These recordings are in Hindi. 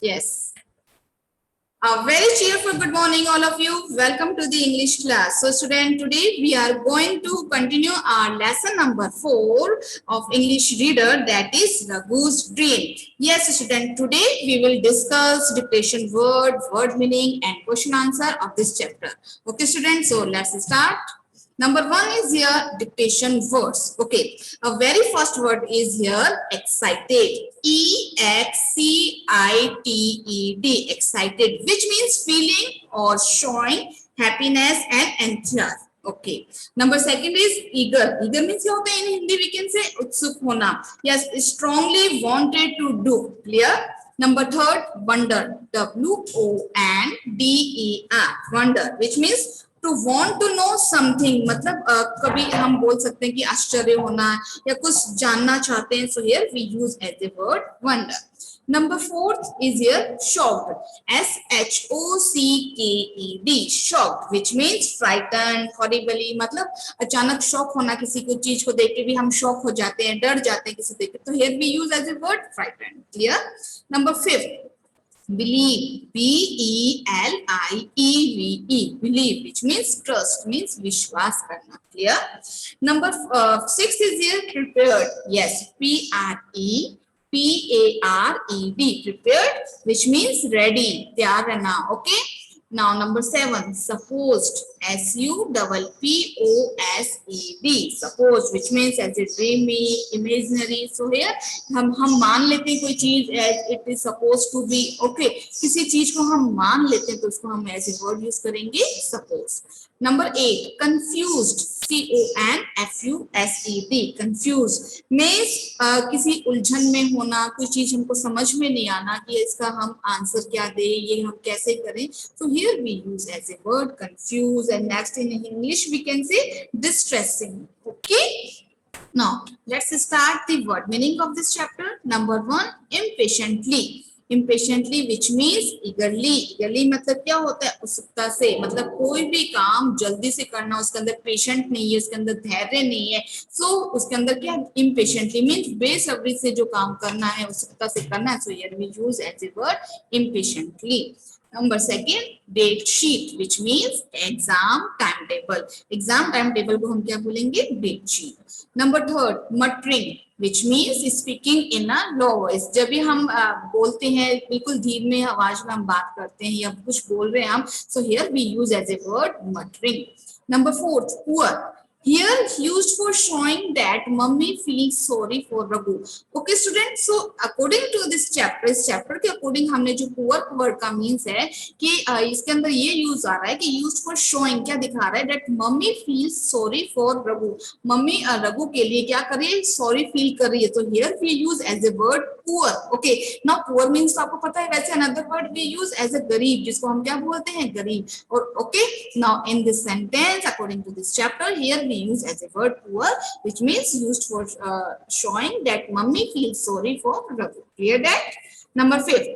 Yes. A very cheerful good morning, all of you. Welcome to the English class. So, student, today we are going to continue our lesson number 4 of English reader, that is Raghu's Dream. Yes, student, today we will discuss dictation word meaning, and question answer of this chapter. Okay, student. So, let's start. Number 1 is here dictation words. Okay, a very first word is here excited. EXCITED, excited, which means feeling or showing happiness and enthusiasm. Okay. Number second is eager. Eager means क्या होता है in Hindi we can say उत्सुक होना. Yes, strongly wanted to do. Clear? Number third, wonder. WONDER. Wonder, which means to want to know something, मतलब कभी हम बोल सकते हैं कि आश्चर्य होना या कुछ जानना चाहते हैं. So here we use as a word wonder. Number 4 is here shocked. SHOCKED, shocked, which means frightened, horribly. मतलब अचानक शॉक होना, किसी को चीज को देख के भी हम शॉक हो जाते हैं, डर जाते हैं किसी देख के. तो here we use as a word frightened. Clear? Number 5, believe. BELIEVE, believe, which means trust, means विश्वास करना. Clear? Number 6 is here prepared. Yes, PREPARED, prepared, which means ready, तैयार रहना. Okay. Now number 7, supposed. SUPPOSED, suppose, which means as a dreamy, imaginary. So here हम मान लेते हैं कोई चीज as it is supposed to be. Okay, किसी चीज को हम मान लेते हैं तो उसको हम as a word use करेंगे suppose. Number 8, confused. CONFUSED, confused means किसी उलझन में होना, कोई चीज हमको समझ में नहीं आना कि इसका हम आंसर क्या दे, ये हम कैसे करें. So here we use as a word confused. And next in English we can say distressing. Okay. Now let's start the word meaning of this chapter. Number 1, impatiently. Impatiently, which means eagerly. Eagerly मतलब क्या होता है? उत्सुकता से. मतलब कोई भी काम जल्दी से करना, उसके अंदर पेशेंट नहीं है, उसके अंदर धैर्य नहीं है. So उसके अंदर क्या? Impatiently means बेसब्री से जो काम करना है, उत्सुकता से करना है. So here we use as a word impatiently. Number 2, date sheet, which means exam timetable. Exam timetable को हम क्या बोलेंगे? Date sheet. Number 3, muttering, which means speaking in a low voice. जब भी हम बोलते हैं बिल्कुल धीमे आवाज में हम बात करते हैं या कुछ बोल रहे हैं हम, so here we use as a word muttering. Number 4, poor. Here used for showing that mummy feels sorry for Raghu. Okay students, so according to this chapter, इस chapter के according हमने जो poor word का means है कि इसके अंदर ये use आ रहा है कि used for showing क्या दिखा रहा है, that mummy feels sorry for Raghu. Mummy Raghu के लिए क्या कर रही है? सॉरी फील कर रही है. तो here we use as a word poor. Okay, now poor means तो आपको पता है. वैसे another word we use as a गरीब, जिसको हम क्या बोलते हैं? गरीब. और okay, now in this sentence according to this chapter, here we use as a word poor, which means used for showing that mummy feels sorry for Raghu. Clear that? Number 5,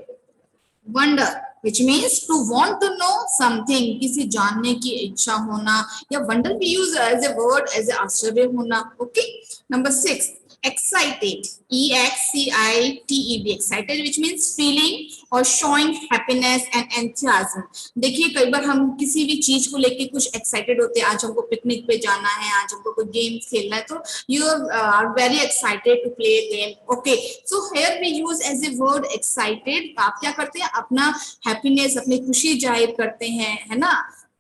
wonder, which means to want to know something, किसी जानने की इच्छा होना, या wonder we use as a word as a आश्चर्य होना. Okay. Number 6, excited. EXCITED, excited, which means feeling or showing happiness and enthusiasm. देखिए कई बार हम किसी भी चीज को लेके कुछ एक्साइटेड होते हैं. आज हमको पिकनिक पे जाना है, आज हमको कोई गेम खेलना है, तो you are very excited to play a game. Okay, so here we use as a word excited. आप क्या करते हैं? अपना हैप्पीनेस, अपनी खुशी जाहिर करते हैं, है ना.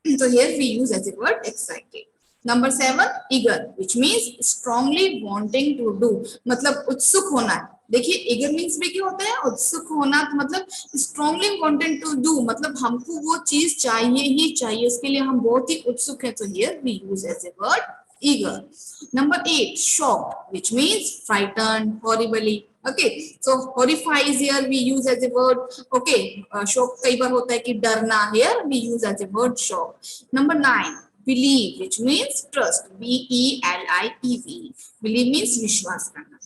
तो here we use as a word excited. Number 7, eager, which means strongly wanting to do. मतलब उत्सुक होना. देखिए eager means भी क्या होता है? उत्सुक होना. तो मतलब strongly wanting to do, मतलब हमको वो चीज चाहिए ही चाहिए, उसके लिए हम बहुत ही उत्सुक हैं. तो here we use as a word eager. Number 8, shocked, which means frightened, horribly. Okay, so horrify is here we use as a word. Okay, shock कई बार होता है कि डरना. Here we use as a word shock. Number 9, believe, which means trust. BELIEVE. Believe means विश्वास करना.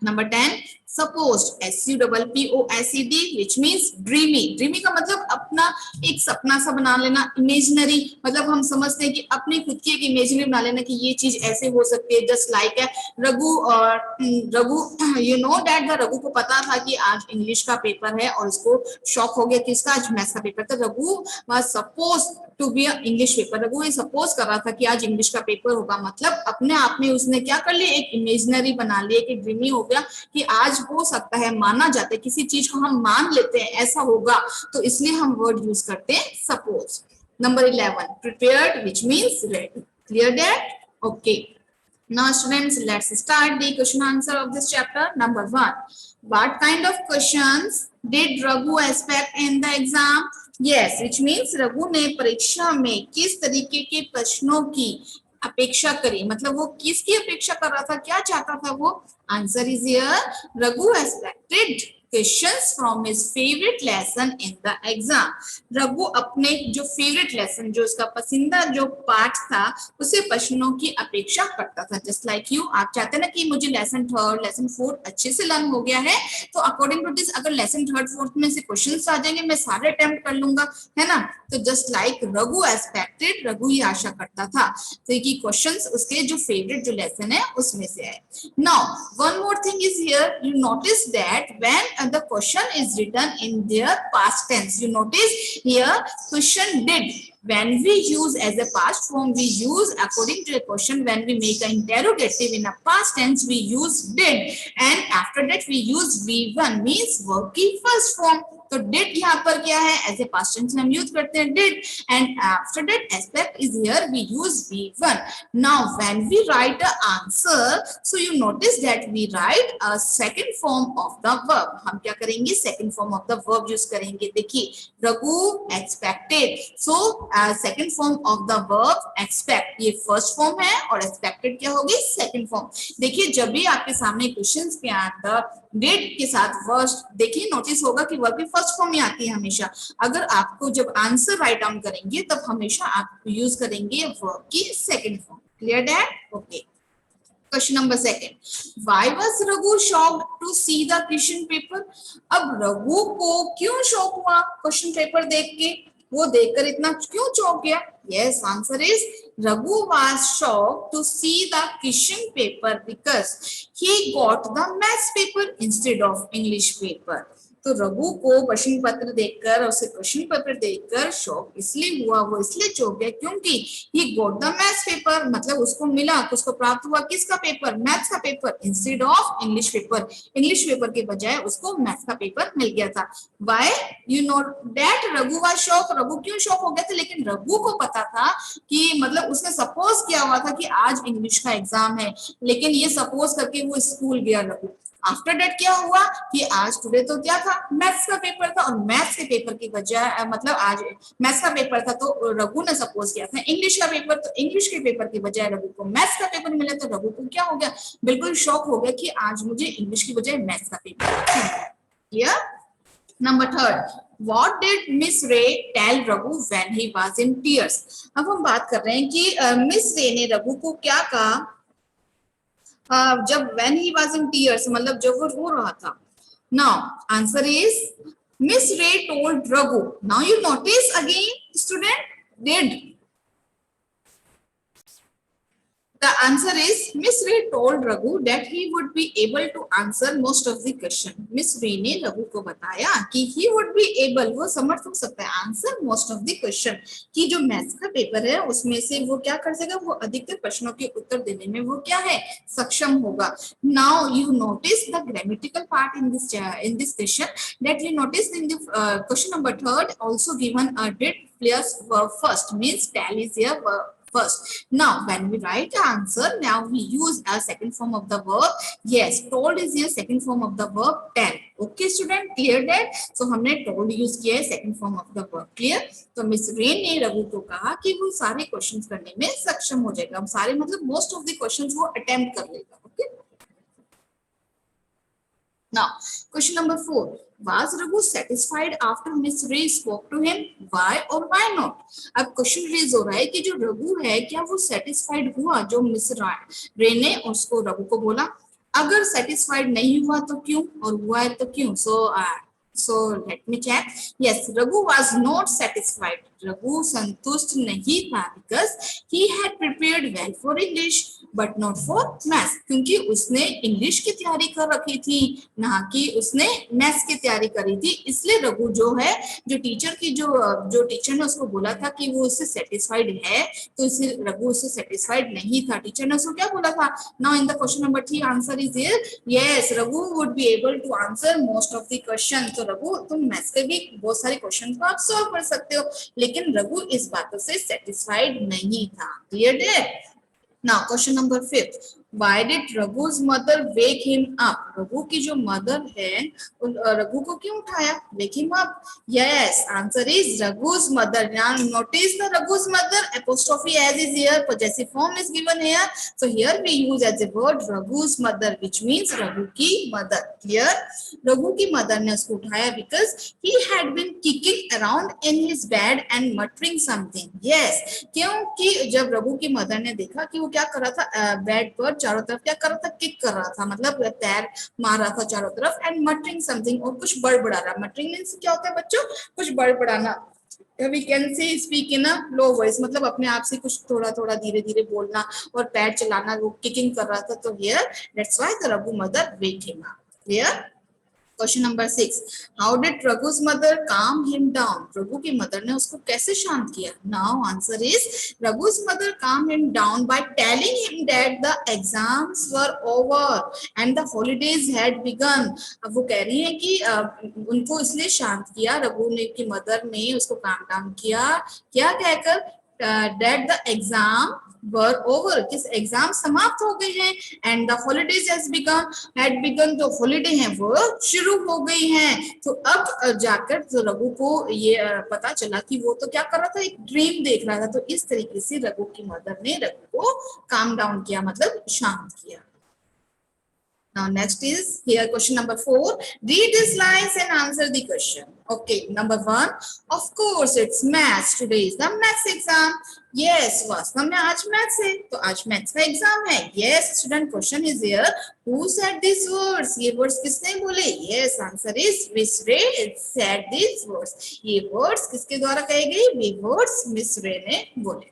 Number 10, supposed, SUPPOSED, which means dreamy. Dreamy का मतलब अपना एक सपना सा बना लेना, इमेजिनरी मतलब हम समझते हैं कि अपनी खुद की एक इमेजिनरी बना लेना कि ये चीज ऐसे हो सकती है, जस्ट लाइक है रघु। और Raghu, you know that the Raghu को पता था कि आज इंग्लिश का पेपर है और उसको शॉक हो गया कि इसका आज मैथ्स का पेपर था। Raghu was suppose to be English paper, Raghu ये सपोज कर रहा था कि आज इंग्लिश का पेपर होगा, मतलब अपने आप में उसने क्या कर लिया, एक इमेजिनरी बना लिया, कि ड्रीमी हो गया कि आज हो सकता है, माना जाता है, किसी चीज को हम मान लेते हैं ऐसा होगा, तो इसलिए हम वर्ड यूज करते हैं suppose. Number 11, prepared, which means ready. Clear that? Okay. Now students, let's start the question answer of this chapter. Number 1, what kind of questions did Raghu expect in the exam? Yes, which means Raghu ने परीक्षा में किस तरीके के प्रश्नों की अपेक्षा करी, मतलब वो किसकी अपेक्षा कर रहा था, क्या चाहता था वो। Answer is here, Raghu expected questions from his favorite lesson in the exam. Raghu अपने जो फेवरेट लेसन, जो उसका पसंदीदा जो पाठ था, उसे प्रश्नों की अपेक्षा करता था। जस्ट लाइक यू, आप चाहते ना कि मुझे लेसन 3, लेसन 4 अच्छे से लर्न हो गया है, तो अकॉर्डिंग टू दिस अगर लेसन 3, 4 में से क्वेश्चंस आ जाएंगे, मैं सारे अटेम्प्ट कर लूंगा, है ना। तो just like Raghu expected, Raghu ये आशा करता था तो कि क्वेश्चंस उसके जो फेवरेट जो लेसन है उसमें से आए। Now one more thing is here, you notice that when the question is written in their past tense, you notice here question did, when we use as a past form, we use according to a question. When we make an interrogative in a past tense, we use did, and after that we use V1, means verb की first form. तो did यहाँ पर क्या है, एज ए पास्ट टेंस में हम यूज करते हैं did, and after that aspect is here we use V1. Now when we write the answer, so you notice that we write a second form of the verb. हम क्या करेंगे, second form of the verb use करेंगे। देखिए Raghu expected, so second form of the verb expect, ये first form है और expected क्या होगी, second form। देखिए जब भी आपके सामने क्वेश्चंस के अंदर did के साथ वर्ब, देखिए नोटिस होगा कि वर्ब की फर्स्ट फॉर्म में आती है हमेशा। अगर आपको जब आंसर राइट डाउन करेंगे तब हमेशा आप यूज करेंगे वर्ब की second form. Clear that? Okay. Question number 2, why was Raghu shocked to see the question paper? अब रघु को क्यों शॉक हुआ क्वेश्चन पेपर देख के, वो देखकर इतना क्यों चौंक गया? Yes, answer is Raghu was shocked to see the question paper because he got the maths paper instead of English paper. तो रघु को प्रश्न पत्र देखकर और उसे क्वेश्चन पेपर देखकर शॉक इसलिए हुआ, वो इसलिए चौंक गया क्योंकि he got the maths paper, मतलब उसको मिला, उसको प्राप्त हुआ किसका पेपर, मैथ्स का paper, instead of English paper, English paper के बजाय उसको मैथ्स का पेपर मिल गया था। Why? You know that Raghu was shocked, Raghu क्यों शॉक हो गया था? लेकिन रघु को पता था कि मतलब उसने सपोज किया हुआ था कि आज इंग्लिश का एग्जाम है, लेकिन ये सपोज करके वो स्कूल गया रघु। आफ्टर डेट क्या हुआ कि आज टुडे तो क्या था, मैथ्स का पेपर था, और मैथ्स के पेपर की बजाय मतलब आज मैथ्स का पेपर था तो रघु ने सपोज किया था इंग्लिश का पेपर, तो इंग्लिश के पेपर की बजाय रघु को मैथ्स का पेपर मिला, तो रघु को क्या हो गया, बिल्कुल शॉक हो गया कि आज मुझे इंग्लिश की बजाय मैथ्स का paper. Clear? Number 3, What did Miss Ray tell Raghu when he was in tears? अब हम बात कर रहे हैं कि मिस रे ने रघु को क्या कहा जब when he was in tears, मतलब जब वो रो रहा था। Now answer is Miss Ray told Raghu. Now you notice again student, did. The answer is Miss Ray told Raghu that he would be able to answer most of the question. Miss Ray ने रघु को बताया कि he would be able, वो समर्थ हो सकता है, answer most of the question, कि जो मैथ्स का पेपर है उसमें से वो क्या कर सकेगा, वो अधिकतर प्रश्नों के उत्तर देने में वो क्या है, सक्षम होगा। Now you notice the grammatical part in this question, that you notice in the question number 3 also given a did plus verb first, means tell is here verb first. Now when we write the answer, now we use a second form of the verb. Yes, told is here second form of the verb tell. Okay student, clear that? So हमने told use किया है second form of the verb. Clear? तो मिस रे ने रघु को कहा कि वो सारे क्वेश्चंस करने में सक्षम हो जाएगा, सारे मतलब most of the questions वो attempt कर लेगा। Okay? Now question number 4, was Raghu satisfied after Miss Ray spoke to him? Why or why not? अब क्वेश्चन रेज हो रहा है कि जो रघु है क्या वो सेटिस्फाइड हुआ जो मिस रे ने उसको रघु को बोला। अगर सेटिस्फाइड नहीं हुआ तो क्यों, और हुआ है तो क्यों? So let me check. Yes, Raghu was not satisfied. Raghu संतुष्ट नहीं था because he had prepared well for English but not for maths. क्योंकि उसने इंग्लिश की तैयारी कर रखी थी, ना कि उसने मैथ्स की तैयारी करी थी। इसलिए रघु जो है, जो टीचर की जो टीचर ने उसको बोला था कि वो उससे सेटिस्फाइड है, तो इसे रघु उससे सेटिस्फाइड नहीं था। टीचर ने उसको क्या बोला था? Now in the question number 3 answer is here. Yes, Raghu would be able to answer most of the question. तो रघु, तुम मैथ्स के भी बहुत सारे क्वेश्चन को आप सॉल्व कर सकते हो, लेकिन रघु इस बातों से सेटिस्फाइड नहीं था। क्लियर है? Now question number 5, why did Raghu's mother wake him up? Raghu की जो मदर है, रघु को क्यों उठाया? Wake him up. Yes, answer is Raghu's mother. Now notice the Raghu's mother, apostrophe as is here, possessive form is given here, so here we use as a word रघु's mother, which means Raghu की मदर। क्लियर? रघु की मदर ने उसको उठाया because he had been kicking around in his bed and muttering something. Yes, क्योंकि जब रघु की मदर ने देखा कि वो क्या कर रहा था, बेड पर चारों तरफ क्या कर रहा था, किक कर रहा था, मतलब पैर मार रहा था चारों तरफ, एंड मटरिंग समथिंग, और कुछ बड़बड़ा रहा। मटरिंग मींस क्या होता है बच्चों? कुछ बड़बड़ाना। We can say speak in a low voice, मतलब अपने आप से कुछ थोड़ा थोड़ा धीरे धीरे बोलना और पैर चलाना। वो किकिंग कर रहा था, तो here that's why the Raghu mother wake him up. Clear? Question number 6, how did Raghu's mother calm him down? Raghu की मदर ने उसको कैसे शांत किया? Now answer is Raghu's mother calmed him down by telling him that the exams were over and the holidays had begun. अब वो कह रही है कि उनको इसलिए शांत किया, रघु ने की मदर ने उसको काम डाउन किया, क्या कहकर? that the exam were over, किस एग्जाम समाप्त हो गए हैं, and the holidays has begin, had begun, जो हॉलीडे हैं वो शुरू हो गई हैं। तो अब जाकर तो रघु को ये पता चला कि वो तो क्या कर रहा था, एक ड्रीम देख रहा था। तो इस तरीके से रघु की मदर ने रघु को काम डाउन किया, मतलब शांत किया। Now next is here question number 4. Read these lines and answer the question. Okay, number 1. Of course it's maths. Today is the maths exam. Yes, वास्तव में आज मैथ्स है, तो आज मैथ्स का एग्जाम है। Yes, student, question is here. Who said these words? ये words किसने बोले? Yes, answer is Miss Ray said these words. ये words किसके द्वारा कहे गए? ये words Miss Ray ने बोले।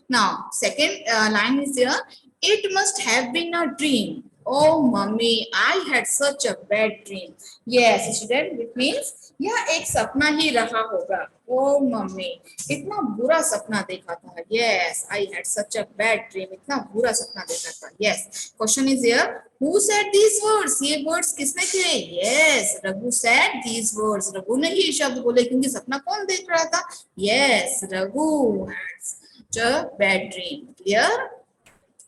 Now second line is here. It must have been a dream. Oh mummy, I had such a bad dream. Yes, student, it means यह एक सपना ही रहा होगा। Oh mummy, इतना बुरा सपना देखा था। Yes, I had such a bad dream. इतना बुरा सपना देखा था। Yes, question is here. Who said these words? ये words किसने कहे? Yes, Raghu said these words. Raghu ने ही शब्द बोले, क्योंकि सपना कौन देख रहा था? Yes, Raghu had such a bad dream. Clear?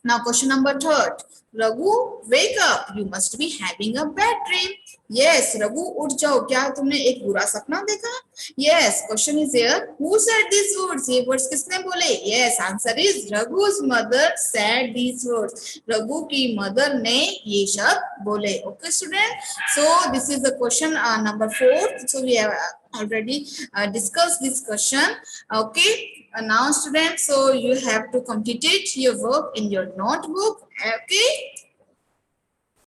Now question number 3. Raghu, wake up. You must be having a bad dream. Yes, Raghu, उठ जाओ, क्या तुमने एक बुरा सपना देखा? Yes, question is here. Who said these words? ये words किसने बोले? Yes, answer is Raghu's mother said these words. Raghu की mother ने ये शब्द बोले. Okay, student. So this is the question number 4. So we have already discussed this question. Okay. Now students, so you have to complete your work in your notebook. Okay.